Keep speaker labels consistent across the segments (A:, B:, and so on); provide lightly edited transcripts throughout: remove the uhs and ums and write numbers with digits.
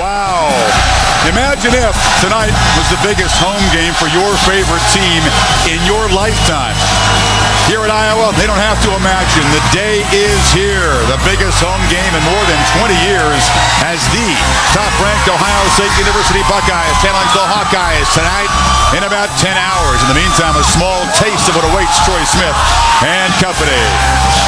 A: Wow. Imagine if tonight was the biggest home game for your favorite team in your lifetime. Here at Iowa, they don't have to imagine. The day is here. The biggest home game in more than 20 years as the top-ranked Ohio State University Buckeyes challenge the Hawkeyes tonight in about 10 hours. In the meantime, a small taste of what awaits Troy Smith and company.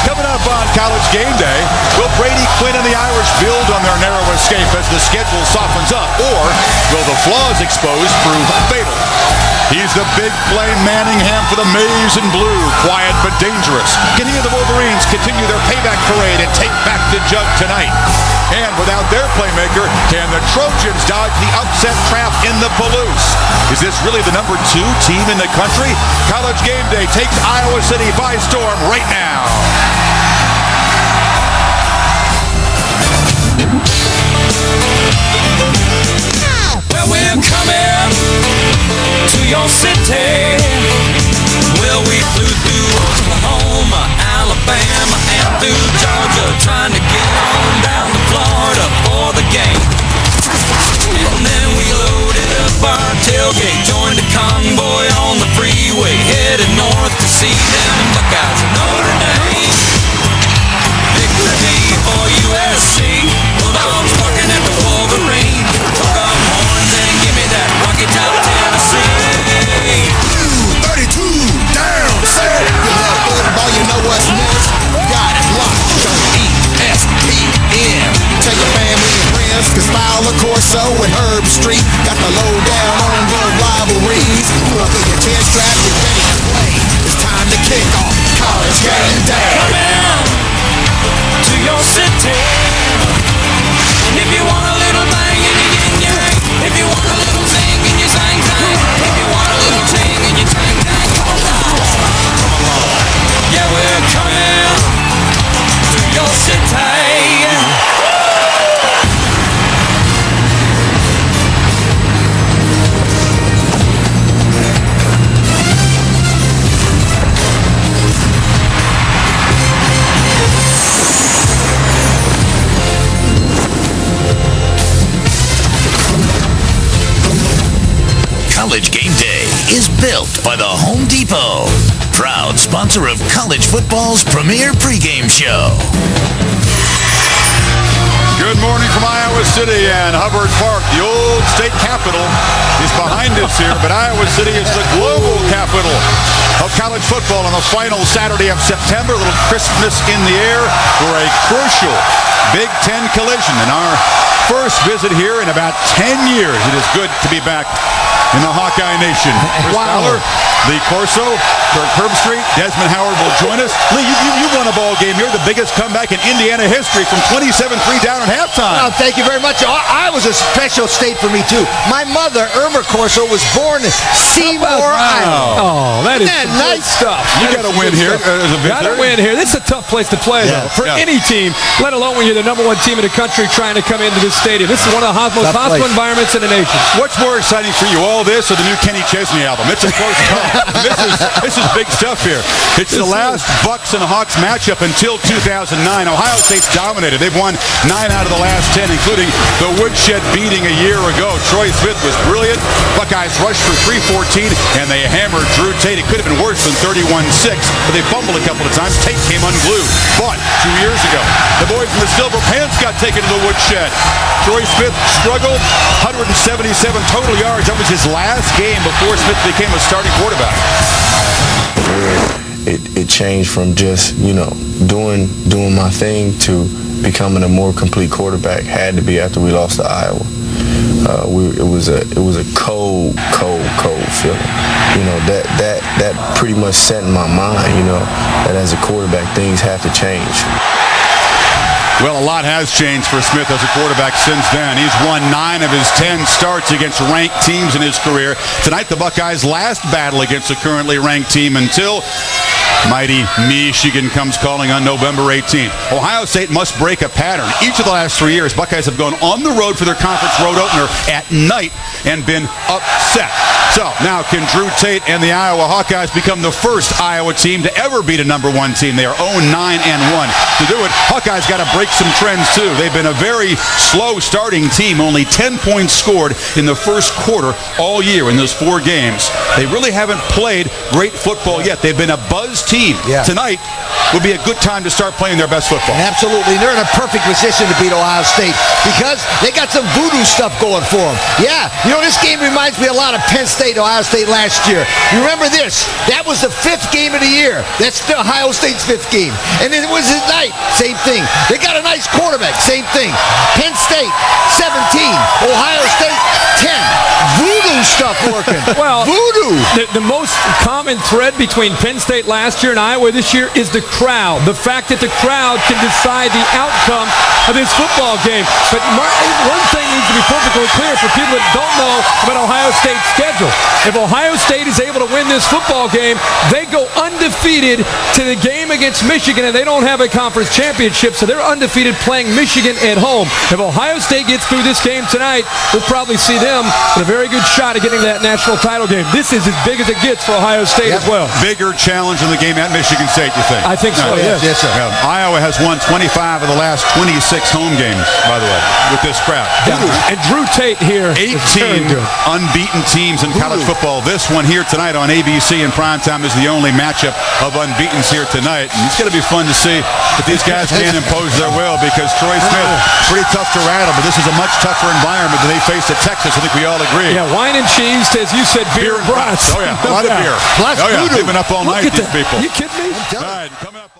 A: Coming up on College Game Day, will Brady Quinn and the Irish build on their narrow escape as the schedule softens up, or will the flaws exposed prove fatal? He's the big play Manningham for the maize and blue, quiet but dangerous. Can he and the Wolverines continue their payback parade and take back the jug tonight? And without their playmaker, can the Trojans dodge the upset trap in the Palouse? Is this really the number 2 team in the country? College Game Day takes Iowa City by storm right now.
B: Well, we're coming to your city. Well, we flew through Oklahoma, Alabama, and through Georgia, trying to get on down to Florida for the game. And then we loaded up our tailgate, joined a convoy on the freeway, headed north to see them Buckeyes of Notre Dame. Victory for USC, Bulldogs barking at the Wolverine. Hook up horns and give me that Rocky Top Tennessee.
C: 32 down, set. You love football, you know what's next. Got it locked on ESPN. Tell your family and friends, cause Fowler, Corso, and Herb Street got the lowdown on the rivalries. Pull up your chin strap, get ready to play. It's time to kick off College Game Day.
B: Come in to your city. If you want a little bang and you yin yang, if you want a little zing and you zang zang, if you want a little ting and you tang tang, come on. Yeah, we're coming to your city.
D: College Game Day is built by the Home Depot, proud sponsor of college football's premier pregame show.
A: Good morning from Iowa City and Hubbard Park. The old state capitol is behind us here, but Iowa City is the global capital of college football on the final Saturday of September. A little crispness in the air for a crucial Big Ten collision in our first visit here in about 10 years. It is good to be back in the Hawkeye Nation. Chris Fowler, Lee Corso, Kirk Herbstreit, Desmond Howard will join us. Lee, you won a ball game here, the biggest comeback in Indiana history from 27-3 down at halftime.
E: Well, thank you very much. I was a special state for me, too. My mother, Irma Corso, was born in Seymour, Iowa.
F: Oh, that is
E: nice
F: stuff.
A: You got to win here as a visitor.
F: Got to win here. This is a tough place to play, though, for any team, let alone when you're the number 1 team in the country trying to come into this stadium. This is one of the most hostile environments in the nation.
A: What's more exciting for you, all this or the new Kenny Chesney album? It's a close call. This is big stuff here. It's the last Bucks and Hawks matchup until 2009. Ohio State's dominated. They've won 9 out of the last 10, including the woodshed beating a year ago. Troy Smith was brilliant. Buckeyes rushed for 314, and they hammered Drew Tate. It could have been worse than 31-6, but they fumbled a couple of times. Tate came unglued. But 2 years ago, the boys in the Silver Pants got taken to the woodshed. Troy Smith struggled, 177 total yards. That was his last game before Smith became a starting quarterback.
G: It changed from just, doing my thing to becoming a more complete quarterback. Had to be after we lost to Iowa. It was a cold feeling. That pretty much set in my mind, that as a quarterback things have to change.
A: Well, a lot has changed for Smith as a quarterback since then. He's won 9 of his 10 starts against ranked teams in his career. Tonight, the Buckeyes' last battle against a currently ranked team until Mighty Michigan comes calling on November 18th. Ohio State must break a pattern. Each of the last 3 years, Buckeyes have gone on the road for their conference road opener at night and been upset. So now can Drew Tate and the Iowa Hawkeyes become the first Iowa team to ever beat a number 1 team? They are 0-9-1. To do it, Hawkeyes got to break some trends too. They've been a very slow starting team, only 10 points scored in the first quarter all year in those 4 games. They really haven't played great football yet. They've been a buzz team.
E: Yeah.
A: Tonight would be a good time to start playing their best football.
E: Absolutely. They're in a perfect position to beat Ohio State because they got some voodoo stuff going for them. Yeah, you know, this game reminds me a lot of Penn State, Ohio State last year. You remember this? That was the 5th game of the year. That's the Ohio State's 5th game. And it was at night. Same thing. They got a nice quarterback. Same thing. Penn State, 17. Ohio State, 10. Voodoo stuff working.
F: Well,
E: voodoo.
F: The most common thread between Penn State last year and Iowa this year is the crowd. The fact that the crowd can decide the outcome of this football game. But one thing needs to be perfectly clear for people that don't know about Ohio State's schedule. If Ohio State is able to win this football game, they go undefeated to the game against Michigan, and they don't have a conference championship, so they're undefeated playing Michigan at home. If Ohio State gets through this game tonight, we'll probably see them with a very good shot at getting that national title game. This is as big as it gets for Ohio State as well.
A: Bigger challenge in the game at Michigan State, you think?
F: I think so, yes.
E: Yes, sir.
A: Iowa has won 25 of the last 26 home games, by the way, with this crowd.
F: And Drew Tate here.
A: 18 unbeaten teams in college football. This one here tonight on ABC in primetime is the only matchup of unbeatens here tonight. And it's going to be fun to see if these guys can impose their will, because Troy Smith, pretty tough to rattle, but this is a much tougher environment than they faced at Texas. I think we all agree.
F: Yeah, wine and cheese, as you said, beer and brats.
A: Oh, yeah, a lot of beer.
E: Plus
A: oh, yeah,
E: voodoo.
A: they've been up all night, these people.
F: Are you kidding me?
A: All right, coming up.